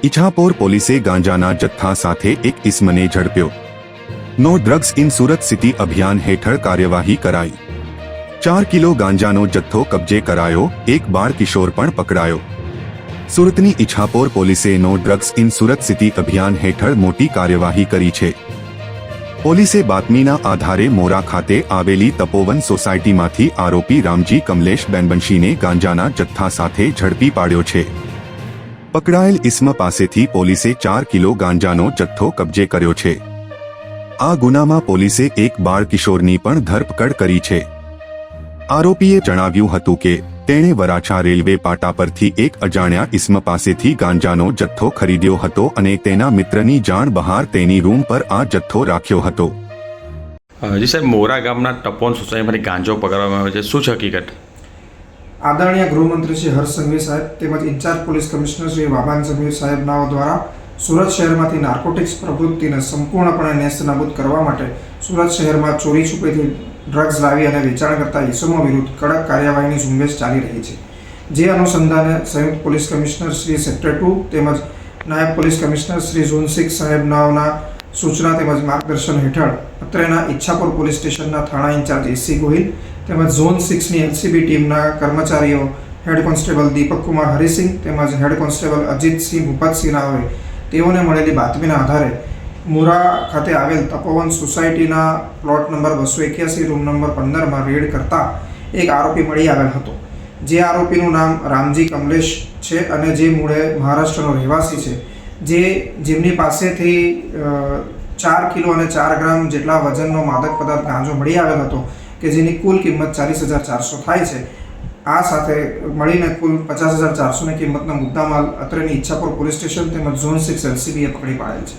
ઈચ્છાપોર પોલીસે ગાંજાના જથ્થા સાથે એક ઇસમને ઝડપ્યો। No drugs in Surat city અભિયાન હેઠળ કાર્યવાહી કરાઈ। 4 કિલો ગાંજાનો જથ્થો કબજે કરાયો, એક બાળ કિશોર પણ પકડાયો। સુરતની ઈચ્છાપોર પોલીસે no drugs in Surat city અભિયાન હેઠળ મોટી કાર્યવાહી કરી છે। પોલીસે બાતમીના આધારે મોરા ખાતે આવેલી તપોવન સોસાયટીમાંથી આરોપી રામજી કમલેશ બેનબંશીને ગાંજાના જથ્થા સાથે ઝડપી પાડ્યો છે। પકડાયેલ ઇસમ પાસેથી પોલીસે 4 કિલો ગાંજાનો જથ્થો કબજે કર્યો છે। આ ગુનામાં પોલીસે એક બાળ કિશોરની પણ ધરપકડ કરી છે। આરોપીએ જણાવ્યું હતું કે તેણે વરાછા રેલવે પાટા પરથી એક અજાણ્યા ઇસમ પાસેથી ગાંજાનો જથ્થો ખરીદ્યો હતો અને તેના મિત્રની જાણ બહાર તેની રૂમ પર આ જથ્થો રાખ્યો હતો। જી સાહેબ, મોરા ગામના તપોવન સોસાયટીમાંથી ગાંજો પકડવામાં આવ્યો છે, શું છે હકીકત? આદરણીય ગૃહમંત્રી શ્રી હર્ષ સંઘવી સાહેબ તેમજ ઇન્ચાર્જ પોલીસ કમિશનર શ્રી વાબાન સંઘવી સાહેબનાઓ દ્વારા સુરત શહેરમાંથી નાર્કોટિક્સ પ્રવૃત્તિને સંપૂર્ણપણે નેસ્તનાબૂદ કરવા માટે સુરત શહેરમાં ચોરી છુપીથી ડ્રગ્સ લાવી અને વેચાણ કરતા ઇસમો વિરુદ્ધ કડક કાર્યવાહીની ઝુંબેશ ચાલી રહી છે। જે અનુસંધાને સંયુક્ત પોલીસ કમિશનર શ્રી સેક્ટર 2 તેમજ નાયબ પોલીસ કમિશનર શ્રી ઝોન 6 સાહેબનાઓના સૂચના તેમજ માર્ગદર્શન હેઠળ અત્રેના ઈચ્છાપુર પોલીસ સ્ટેશનના થાણા ઇન્ચાર્જ એસી ગોહિલ તેમજ ઝોન 6ની એલસીબી ટીમના કર્મચારીઓ હેડ કોન્સ્ટેબલ દીપક કુમાર હરિસિંહ તેમજ હેડ કોન્સ્ટેબલ અજીતસિંહ ભૂપતસિંહ રાવે તેઓને મળેલી બાતમીના આધારે મોરા ખાતે આવેલ તપોવન સોસાયટીના પ્લોટ નંબર 281 રૂમ નંબર 15માં રેડ કરતા એક આરોપી મળી આવેલ હતો। જે આરોપીનું નામ રામજી કમલેશ છે અને જે મૂળે મહારાષ્ટ્રનો રહેવાસી છે, જેમની પાસેથી 4 કિલો અને 4 ગ્રામ જેટલા વજનનો માદક પદાર્થ ગાંજો મળી આવેલ હતો કે જેની કુલ કિંમત 40,400 થાય છે। આ સાથે મળીને કુલ 50,400ની કિંમતનો મુદ્દામાલ અત્રેની ઈચ્છાપુર પોલીસ સ્ટેશન તેમજ ઝોન 6 એલસીબીએ પકડી પાડેલ છે।